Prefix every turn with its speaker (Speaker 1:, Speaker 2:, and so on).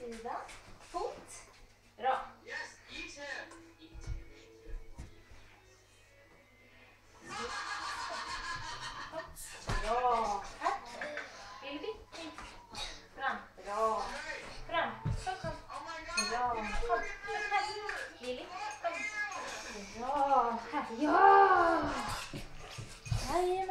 Speaker 1: Sida. Fot. Bra. Bra. Her. Lille bitte. Fram. Bra. Fram. Kom. Bra. Kom. Her. Lille. Kom. Bra. Her. Ja! Her.